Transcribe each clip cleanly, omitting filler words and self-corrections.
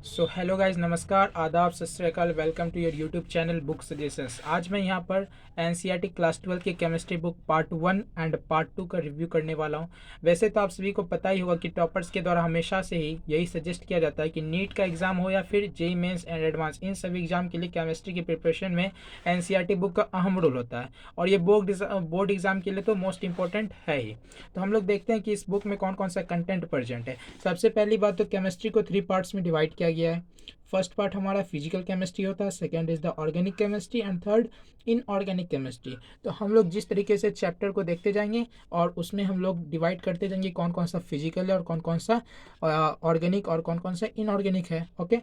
So hello guys, नमस्कार, आदाब, Sat Shri Akal. Welcome to your YouTube channel book suggestions. आज मैं यहाँ पर एनसीईआरटी क्लास 12 की chemistry book part 1 and part 2 का रिव्यू करने वाला हूँ। वैसे तो आप सभी को पता ही होगा कि टॉपर्स के द्वारा हमेशा से ही यही सजेस्ट किया जाता है कि नीट का एग्जाम हो या फिर जेई मेंस एंड एडवांस, इन सभी एग्जाम के लिए केमिस्ट्री की प्रिपरेशन में एनसीईआरटी बुक का अहम रोल होता है। और ये बोर्ड एग्जाम के लिए तो मोस्ट इंपॉर्टेंट है ही। तो हम लोग देखते हैं कि इस बुक में कौन कौन सा कंटेंट प्रेजेंट है। सबसे पहली बात तो केमिस्ट्री को 3 पार्ट्स में डिवाइड किया गया है। फर्स्ट पार्ट हमारा फिजिकल केमिस्ट्री होता है, second is the organic chemistry and third inorganic chemistry. तो हम लोग जिस तरीके से चैप्टर को देखते जाएंगे और उसमें हम लोग डिवाइड करते जाएंगे कौन कौन सा फिजिकल है और कौन कौन सा ऑर्गेनिक और कौन कौन सा इनऑर्गेनिक है। ओके,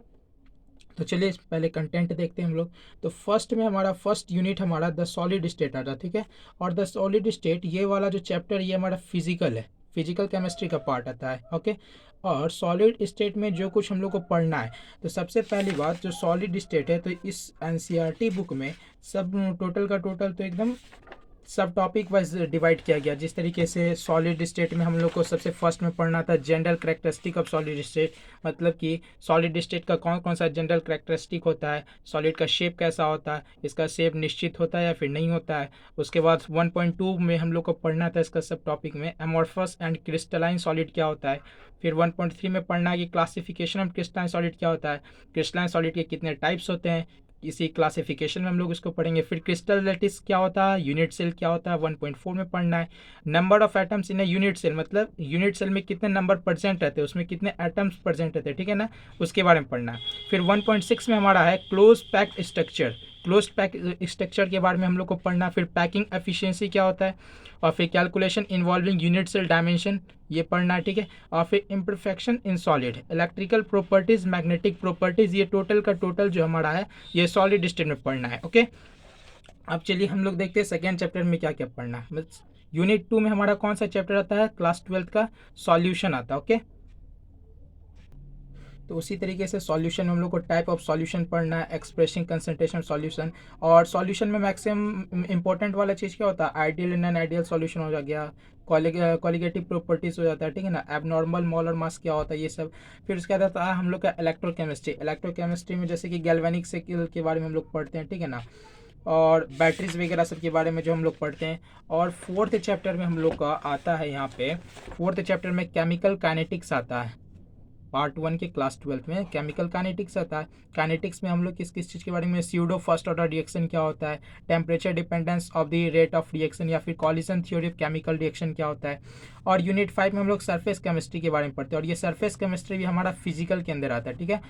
तो चलिए पहले कंटेंट देखते हैं हम लोग। तो फर्स्ट में हमारा फर्स्ट यूनिट हमारा द सॉलिड स्टेट आता है, ठीक है। और द सॉलिड स्टेट ये वाला जो चैप्टर ये हमारा फिजिकल है, फिजिकल केमिस्ट्री का पार्ट आता है। ओके, और सॉलिड स्टेट में जो कुछ हम लोग को पढ़ना है, तो सबसे पहली बात जो सॉलिड स्टेट है, तो इस एनसीईआरटी बुक में सब टोटल का टोटल तो एकदम सब टॉपिक वाइज डिवाइड किया गया। जिस तरीके से सॉलिड स्टेट में हम लोग को सबसे फर्स्ट में पढ़ना था general characteristic of solid state, मतलब कि सॉलिड स्टेट का कौन कौन सा जनरल करेक्टरिस्टिक होता है, सॉलिड का शेप कैसा होता है, इसका शेप निश्चित होता है या फिर नहीं होता है। उसके बाद 1.2 में हम लोग को पढ़ना था इसका सब टॉपिक में एमॉर्फस एंड क्रिस्टलाइन सॉलिड क्या होता है। फिर 1.3 में पढ़ना है कि क्लासिफिकेशन ऑफ क्रिस्टलाइन सॉलिड क्या होता है, क्रिस्टलाइन सॉलिड के कितने टाइप्स होते हैं, इसी क्लासिफिकेशन में हम लोग इसको पढ़ेंगे। फिर क्रिस्टल लैटिस क्या होता है, यूनिट सेल क्या होता है, 1.4 में पढ़ना है। Number of atoms in a unit cell, मतलब यूनिट सेल में कितने नंबर प्रेजेंट रहते हैं, उसमें कितने एटम्स प्रेजेंट रहते हैं, ठीक है ना, उसके बारे में पढ़ना है। फिर 1.6 में हमारा है close packed structure, close pack structure के बारे में हम लोग को पढ़ना। फिर पैकिंग एफिशिएंसी क्या होता है, और फिर calculation involving unit cell dimension ये पढ़ना है, ठीक है। और फिर imperfection in solid, electrical properties, magnetic properties, ये टोटल का टोटल जो हमारा है ये सॉलिड स्टेट में पढ़ना है। ओके, अब चलिए हम लोग देखते हैं सेकेंड चैप्टर में क्या क्या पढ़ना है। यूनिट 2 में हमारा कौन सा चैप्टर आता है, क्लास 12 का सॉल्यूशन आता है। ओके, तो उसी तरीके से सॉल्यूशन में हम लोग को टाइप ऑफ सॉल्यूशन पढ़ना है, एक्सप्रेसिंग कंसंट्रेशन सॉल्यूशन। और सॉल्यूशन में मैक्सिमम इंपॉर्टेंट वाला चीज़ क्या होता है, ideal and non ideal solution हो गया, कॉलिगेटिव प्रॉपर्टीज हो जाता है, ठीक है ना, एबनॉर्मल मोलर मास क्या होता है, ये सब। फिर उसके बाद आता है हम लोग का इलेक्ट्रोकेमिस्ट्री। इलेक्ट्रोकेमिस्ट्री में जैसे कि गैल्वेनिक साइकिल के बारे में हम लोग पढ़ते हैं, ठीक है ना, और बैटरीज वगैरह सब के बारे में जो हम लोग पढ़ते हैं। और फोर्थ चैप्टर में हम लोग का आता है, यहाँ पे फोर्थ चैप्टर में केमिकल काइनेटिक्स आता है। पार्ट 1 के क्लास 12 में केमिकल काइनेटिक्स आता है। काइनेटिक्स में हम लोग किस किस चीज़ के बारे में, स्यूडो फर्स्ट ऑर्डर रिएक्शन क्या होता है, temperature dependence of the rate of reaction या फिर collision theory of chemical reaction क्या होता है। और यूनिट 5 में हम लोग सरफेस केमिस्ट्री के बारे में पढ़ते हैं, और ये सरफेस केमिस्ट्री भी हमारा फिजिकल के अंदर आता है, ठीक है।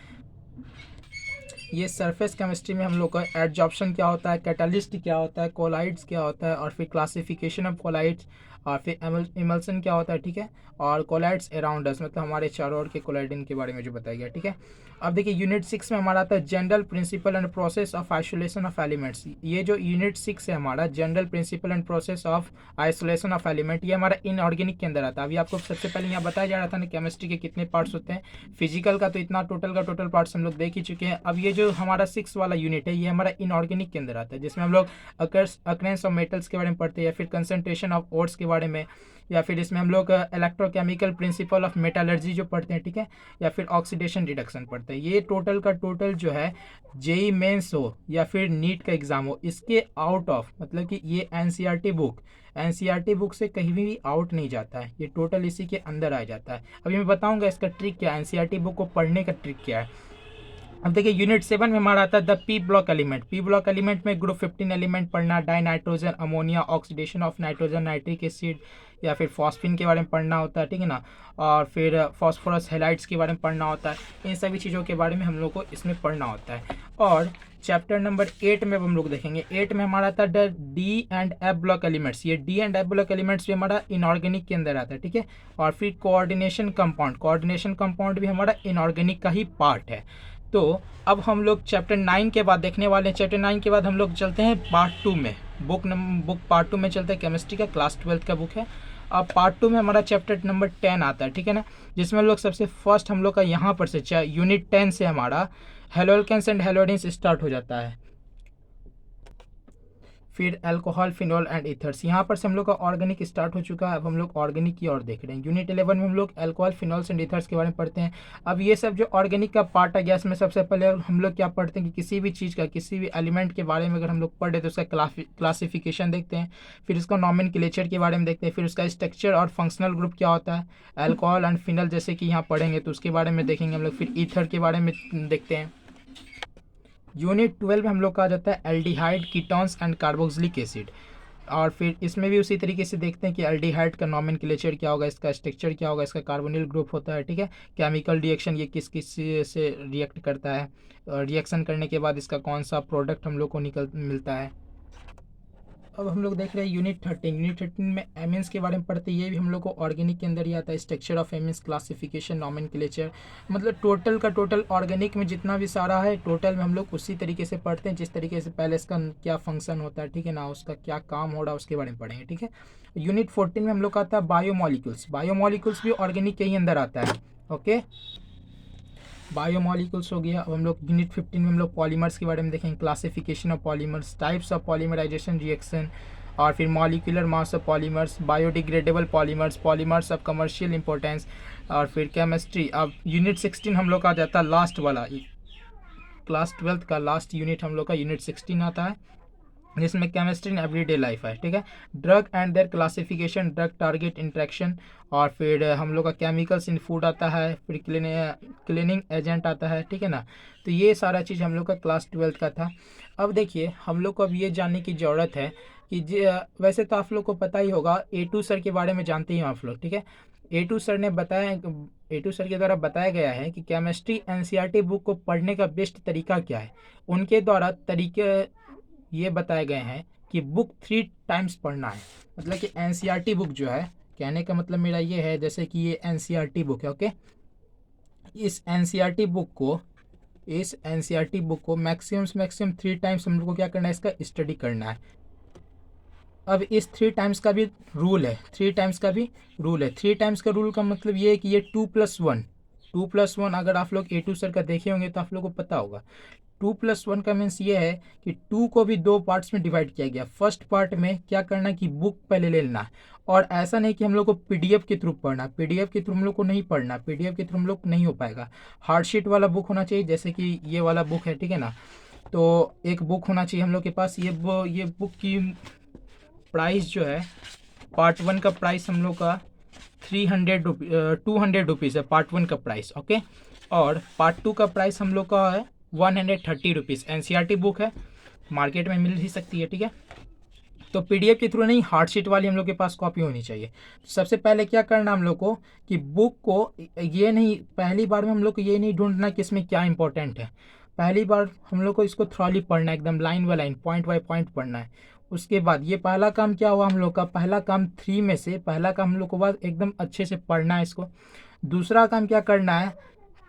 ये सरफेस केमिस्ट्री में हम लोग का एडजॉर्प्शन क्या होता है, कैटालिस्ट क्या होता है, कोलाइड्स क्या होता है, और फिर क्लासिफिकेशन ऑफ कोलाइड्स, और फिर इमल्सन क्या होता है, ठीक है। और कोलाइड्स अराउंड अस, मतलब हमारे चारों ओर के कोलाइडन के बारे में जो बताया गया, ठीक है। अब देखिए यूनिट 6 में हमारा आता है general principle and process of isolation of elements. ये जो यूनिट 6 है हमारा general principle and process of isolation of element, ये हमारा इनऑर्गेनिक के अंदर आता है। अभी आपको सबसे पहले यहाँ बताया जा रहा था ना केमिस्ट्री के कितने पार्ट्स होते हैं, फिजिकल का तो इतना टोटल का टोटल पार्ट्स हम लोग देख ही चुके हैं। अब ये जो हमारा 6 वाला यूनिट है ये हमारा इनऑर्गेनिक के अंदर आता है, जिसमें हम लोग अकरेंस ऑफ मेटल्स के बारे में पढ़ते हैं, या फिर कंसंट्रेशन ऑफ ओर्स के बारे में, या फिर इसमें हम लोग इलेक्ट्रोकेमिकल प्रिंसिपल ऑफ मेटालर्जी जो पढ़ते हैं, ठीक है, या फिर ऑक्सीडेशन रिडक्शन पढ़ते हैं। ये टोटल का टोटल जो है जेई मेंस हो या फिर नीट का एग्जाम हो, इसके आउट ऑफ, मतलब कि ये एनसीईआरटी बुक से कहीं भी आउट नहीं जाता है, ये टोटल इसी के अंदर आ जाता है। अभी मैं बताऊंगा इसका ट्रिक क्या है, एनसीईआरटी बुक को पढ़ने का ट्रिक क्या है। अब देखिए यूनिट 7 में हमारा आता है the P block element. P block element में ग्रुप 15 एलिमेंट पढ़ना, die nitrogen ammonia, oxidation of nitrogen, nitric acid, या फिर फॉस्फिन के बारे में पढ़ना होता है, ठीक है ना। और फिर फॉस्फोरस हैलाइड्स के बारे में पढ़ना होता है। इन सभी चीज़ों के बारे में हम लोग को इसमें पढ़ना होता है। और चैप्टर नंबर 8 में हम लोग देखेंगे, 8 में हमारा आता है the D and F block elements. ये D and F block elements भी हमारा इनऑर्गेनिक के अंदर आता है, ठीक है। और फिर कोऑर्डिनेशन कंपाउंड भी हमारा इनऑर्गेनिक का ही पार्ट है। तो अब हम लोग चैप्टर 9 के बाद देखने वाले हैं। चैप्टर 9 के बाद हम लोग चलते हैं पार्ट 2 में, बुक पार्ट 2 में चलते हैं, केमिस्ट्री का क्लास 12 का बुक है। अब पार्ट 2 में हमारा चैप्टर नंबर 10 आता है, ठीक है ना, जिसमें हम लोग सबसे फर्स्ट हम लोग का यहाँ पर से यूनिट 10 से हमारा हेलोल्केन्स एंड हेलोडिन्स स्टार्ट हो जाता है। फिर अल्कोहल, फिनॉल एंड ईथर्स। यहाँ पर से हम लोग का ऑर्गेनिक स्टार्ट हो चुका है। अब हम लोग ऑर्गेनिक की ओर देख रहे हैं। यूनिट 11 में हम लोग अल्कोहल, फिनॉल्स एंड ईथर्स के बारे में पढ़ते हैं। अब ये सब जो ऑर्गेनिक का पार्ट है गया, इसमें सबसे पहले हम लोग क्या पढ़ते हैं कि किसी भी चीज़ का, किसी भी एलिमेंट के बारे में अगर हम लोग पढ़ रहे तो उसका क्लासिफिकेशन देखते हैं, फिर उसका नॉमेनक्लेचर के बारे में देखते हैं, फिर उसका स्ट्रक्चर और फंक्शनल ग्रुप क्या होता है, अल्कोहल एंड फिनल जैसे कि यहाँ पढ़ेंगे तो उसके बारे में देखेंगे हम लोग, फिर ईथर के बारे में देखते हैं। यूनिट 12 में हम लोग का आ जाता है aldehyde, ketones and carboxylic acid. और फिर इसमें भी उसी तरीके से देखते हैं कि एल्डिहाइड का नॉमेनक्लेचर क्या होगा, इसका स्ट्रक्चर क्या होगा, इसका कार्बोनिल ग्रुप होता है, ठीक है, केमिकल रिएक्शन ये किस किस से रिएक्ट करता है, रिएक्शन करने के बाद इसका कौन सा प्रोडक्ट हम लोग को मिलता है। अब हम लोग देख रहे हैं यूनिट 13। यूनिट 13 में एमिन्स के बारे में पढ़ते हैं। ये भी हम लोग को ऑर्गेनिक के अंदर ही आता है। स्ट्रक्चर ऑफ एमिन्स, क्लासिफिकेशन, नॉमेनक्लेचर, मतलब टोटल का टोटल ऑर्गेनिक में जितना भी सारा है टोटल में हम लोग उसी तरीके से पढ़ते हैं जिस तरीके से पहले इसका क्या फंक्शन होता है, ठीक है ना, उसका क्या काम हो रहा है उसके बारे में पढ़ेंगे, ठीक है। यूनिट 14 में हम लोग का आता है बायोमोलिक्यूल्स। बायोमोलिक्यूल्स भी ऑर्गेनिक के ही अंदर आता है, ओके। बायोमोलिक्यूल्स हो गया। अब हम लोग यूनिट 15 में हम लोग पॉलीमर्स के बारे में देखेंगे। Classification of polymers, types of polymerisation reaction, और फिर molecular mass of polymers, biodegradable polymers, polymers of commercial importance, और फिर केमिस्ट्री। अब यूनिट 16 हम लोग का आ जाता है लास्ट वाला, क्लास 12 का लास्ट यूनिट हम लोग का यूनिट 16 आता है, जिसमें केमिस्ट्री इन एवरीडे लाइफ है, ठीक है। Drug and there classification, drug target interaction, और फिर हम लोग का केमिकल्स इन फूड आता है, फिर क्लीनिंग एजेंट आता है, ठीक है ना। तो ये सारा चीज़ हम लोग का क्लास 12 का था। अब देखिए हम लोग को अब ये जानने की ज़रूरत है कि वैसे तो आप लोग को पता ही होगा, A2 सर के बारे में जानते ही हो आप लोग, ठीक है। A2 सर ने बताया, A2 सर के द्वारा बताया गया है कि केमिस्ट्री NCERT बुक को पढ़ने का बेस्ट तरीका क्या है। उनके द्वारा तरीके ये बताए गए हैं कि बुक 3 टाइम्स पढ़ना है। मतलब कि NCERT बुक जो है, कहने का मतलब मेरा ये है जैसे कि ये NCERT बुक है, ओके। इस NCERT बुक को मैक्सिमम 3 टाइम्स हम लोग को क्या करना है, इसका स्टडी करना है। अब इस 3 टाइम्स का भी रूल है, 3 टाइम्स का भी रूल है। 3 टाइम्स का रूल का मतलब ये है कि ये 2+1 अगर आप लोग A2 सर का देखे होंगे तो आप लोग को पता होगा। 2+1 का मीन्स ये है कि 2 को भी 2 पार्ट्स में डिवाइड किया गया। फर्स्ट पार्ट में क्या करना कि बुक पहले ले लेना, और ऐसा नहीं कि हम लोग को PDF के थ्रू पढ़ना। PDF के थ्रू हम लोग को नहीं पढ़ना, PDF के थ्रू हम लोग नहीं हो पाएगा। हार्डशीट वाला बुक होना चाहिए, जैसे कि ये वाला बुक है, ठीक है ना। तो एक बुक होना चाहिए हम लोग के पास। ये बुक की प्राइस जो है, पार्ट 1 का प्राइस हम लोग का 200 रुपीज़ है, पार्ट 1 का प्राइस, ओके। और पार्ट 2 का प्राइस हम लोग का है 130 रुपीज़। NCERT बुक है, मार्केट में मिल ही सकती है, ठीक है। तो PDF के थ्रू नहीं, हार्डशीट वाली हम लोग के पास कॉपी होनी चाहिए। तो सबसे पहले क्या करना हम लोग को कि बुक को ये नहीं, पहली बार में हम लोग को ये नहीं ढूंढना कि इसमें क्या इंपॉर्टेंट है। पहली बार हम लोग को इसको थ्रॉली पढ़ना है, एकदम line by line, point by point पढ़ना है। उसके बाद ये पहला काम क्या हुआ हम लोग का, पहला काम 3 में से पहला काम हम लोग को बाद एकदम अच्छे से पढ़ना है इसको। दूसरा काम क्या करना है,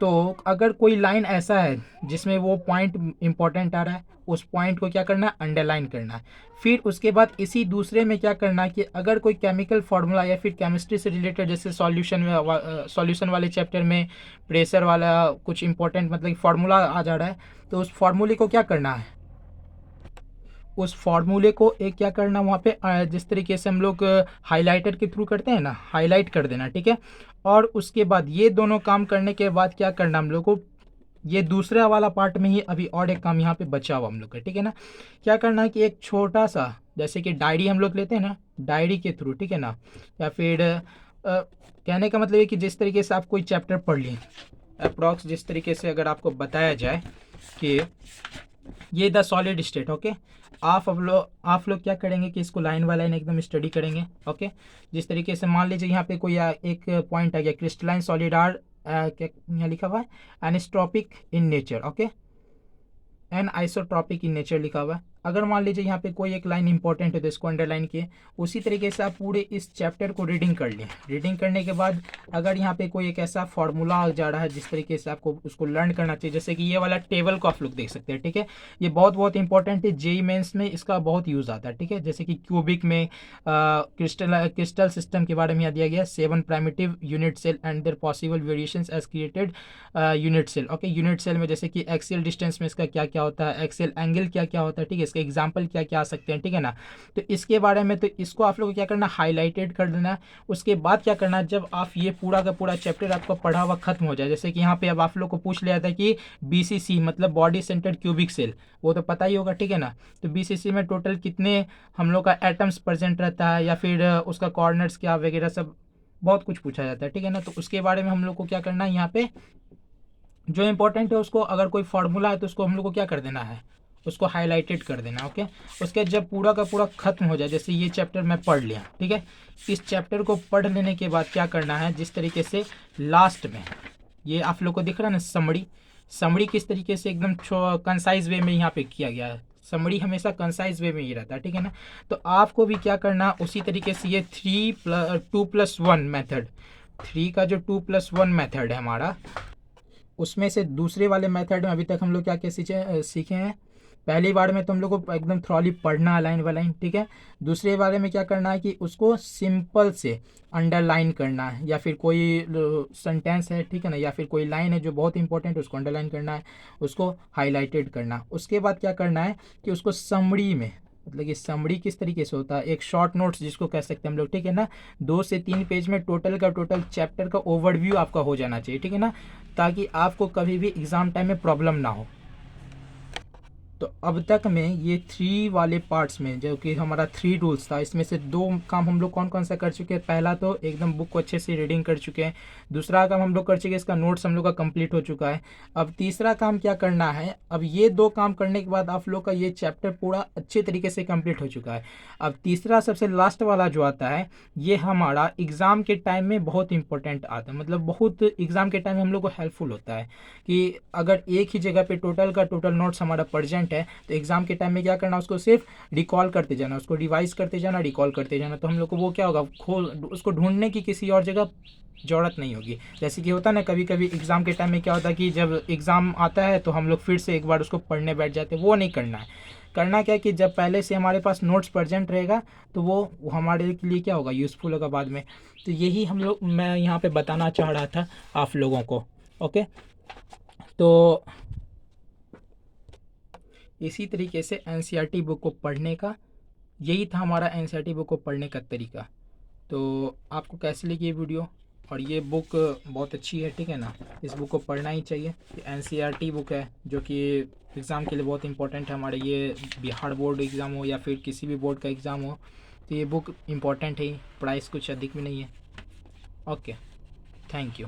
तो अगर कोई लाइन ऐसा है जिसमें वो पॉइंट इंपॉर्टेंट आ रहा है, उस पॉइंट को क्या करना है, अंडरलाइन करना है। फिर उसके बाद इसी दूसरे में क्या करना है कि अगर कोई केमिकल फार्मूला या फिर केमिस्ट्री से रिलेटेड, जैसे सॉल्यूशन वाले चैप्टर में प्रेशर वाला कुछ इंपॉर्टेंट मतलब फार्मूला आ जा रहा है, तो उस फार्मूले को क्या करना है, उस फार्मूले को एक क्या करना वहाँ पे जिस तरीके से हम लोग हाइलाइटर के थ्रू करते हैं ना, हाईलाइट कर देना, ठीक है। और उसके बाद ये दोनों काम करने के बाद क्या करना हम लोग को, ये दूसरा वाला पार्ट में ही अभी और एक काम यहाँ पे बचा हुआ हम लोग का, ठीक है ना। क्या करना है कि एक छोटा सा, जैसे कि डायरी हम लोग लेते हैं ना, डायरी के थ्रू, ठीक है ना, या फिर कहने का मतलब है कि जिस तरीके से आप कोई चैप्टर पढ़ लिए, अप्रॉक्स जिस तरीके से अगर आपको बताया जाए कि ये द सॉलिड स्टेट, ओके। आप लोग क्या करेंगे कि इसको लाइन बाय लाइन एकदम स्टडी करेंगे, ओके। जिस तरीके से मान लीजिए यहाँ पे कोई एक पॉइंट आ गया, क्रिस्टलाइन सॉलिड आर क्या यहाँ लिखा हुआ है, anisotropic in nature, okay, an isotropic in nature लिखा हुआ है। अगर मान लीजिए यहाँ पे कोई एक लाइन इंपॉर्टेंट है तो इसको अंडरलाइन किए। उसी तरीके से आप पूरे इस चैप्टर को रीडिंग कर लें। रीडिंग करने के बाद अगर यहाँ पे कोई एक ऐसा फॉर्मूला आ जा रहा है जिस तरीके से आपको उसको लर्न करना चाहिए, जैसे कि ये वाला टेबल को आप लोग देख सकते हैं, ठीक है। ये बहुत इंपॉर्टेंट है, जेईई मेंस में इसका बहुत यूज़ आता है, ठीक है। जैसे कि क्यूबिक में क्रिस्टल सिस्टम के बारे में दिया गया, 7 primitive unit cell and their possible variations as created unit cell, okay. Unit cell में जैसे कि एक्सियल डिस्टेंस में इसका क्या क्या होता है, एक्सियल एंगल क्या क्या होता है, ठीक है, इसके एग्जाम्पल क्या क्या आ सकते हैं, ठीक है ना। तो इसके बारे में तो इसको आप लोग को क्या करना है, हाईलाइटेड कर देना है। उसके बाद क्या करना है, जब आप ये पूरा का पूरा चैप्टर आपका पढ़ा हुआ खत्म हो जाए, जैसे कि यहाँ पे अब आप लोग को पूछ लिया था कि BCC मतलब बॉडी सेंटर्ड क्यूबिक सेल, वो तो पता ही होगा, ठीक है ना। तो BCC में टोटल कितने हम लोग का एटम्स प्रेजेंट रहता है, या फिर उसका कॉर्नर्स क्या वगैरह सब बहुत कुछ पूछा जाता है, ठीक है ना। तो उसके बारे में हम लोग को क्या करना है, यहाँ पे जो इंपॉर्टेंट है उसको, अगर कोई फार्मूला है तो उसको हम लोग को क्या कर देना है, उसको हाईलाइटेड कर देना। ओके, उसके जब पूरा का पूरा खत्म हो जाए, जैसे ये चैप्टर मैं पढ़ लिया, ठीक है, इस चैप्टर को पढ़ लेने के बाद क्या करना है, जिस तरीके से लास्ट में ये आप लोग को दिख रहा है ना समरी, समरी किस तरीके से एकदम कंसाइज वे में यहाँ पे किया गया है। समरी हमेशा कंसाइज वे में ही रहता है, ठीक है ना। तो आपको भी क्या करना, उसी तरीके से ये 2+1 मेथड, 3 का जो 2+1 मेथड है हमारा, उसमें से दूसरे वाले मेथड में अभी तक हम लोग क्या क्या सीखे हैं। पहली बार में तो हम लोग को एकदम थ्रॉली पढ़ना है लाइन बाय लाइन, ठीक है। दूसरे बारे में क्या करना है कि उसको सिंपल से अंडरलाइन करना है, या फिर कोई सेंटेंस है, ठीक है ना, या फिर कोई लाइन है जो बहुत इंपॉर्टेंट है, उसको अंडरलाइन करना है, उसको हाईलाइटेड करना। उसके बाद क्या करना है कि उसको समरी में, मतलब कि समरी किस तरीके से होता है, एक शॉर्ट नोट्स जिसको कह सकते हैं हम लोग, ठीक है ना, 2 से 3 पेज में टोटल का टोटल चैप्टर का ओवरव्यू आपका हो जाना चाहिए, ठीक है ना, ताकि आपको कभी भी एग्ज़ाम टाइम में प्रॉब्लम ना हो। तो अब तक में ये 3 वाले पार्ट्स में, जो कि हमारा 3 रूल्स था, इसमें से 2 काम हम लोग कौन कौन सा कर चुके हैं। पहला तो एकदम बुक को अच्छे से रीडिंग कर चुके हैं, दूसरा काम हम लोग कर चुके हैं, इसका नोट्स हम लोग का कंप्लीट हो चुका है। अब तीसरा काम क्या करना है, अब ये 2 काम करने के बाद आप लोग का ये चैप्टर पूरा अच्छे तरीके से कंप्लीट हो चुका है। अब तीसरा सबसे लास्ट वाला जो आता है, ये हमारा एग्ज़ाम के टाइम में बहुत इंपॉर्टेंट आता है, मतलब बहुत एग्ज़ाम के टाइम में हम लोग को हेल्पफुल होता है कि अगर एक ही जगह पे टोटल का टोटल नोट्स हमारा प्रेजेंट है, तो एग्ज़ाम के टाइम में क्या करना, उसको सिर्फ रिकॉल करते जाना, उसको रिवाइज करते जाना, रिकॉल करते जाना। तो हम लोग को वो क्या होगा, खोल उसको ढूंढने की किसी और जगह ज़रूरत नहीं होगी। जैसे कि होता है ना, कभी कभी एग्ज़ाम के टाइम में क्या होता है कि जब एग्ज़ाम आता है तो हम लोग फिर से एक बार उसको पढ़ने बैठ जाते हैं, वो नहीं करना है। करना क्या है कि जब पहले से हमारे पास नोट्स प्रेजेंट रहेगा तो वो हमारे लिए क्या होगा, यूज़फुल होगा बाद में। तो यही हम लोग, मैं यहाँ पे बताना चाह रहा था आप लोगों को। ओके, तो इसी तरीके से NCERT बुक को पढ़ने का, यही था हमारा NCERT बुक को पढ़ने का तरीका। तो आपको कैसे लगी ये वीडियो, और ये बुक बहुत अच्छी है, ठीक है ना, इस बुक को पढ़ना ही चाहिए। NCERT बुक है जो कि एग्ज़ाम के लिए बहुत इंपॉर्टेंट है हमारे, ये बिहार बोर्ड एग्ज़ाम हो या फिर किसी भी बोर्ड का एग्ज़ाम हो, तो ये बुक इम्पॉर्टेंट है, प्राइस कुछ अधिक भी नहीं है। Okay, thank you.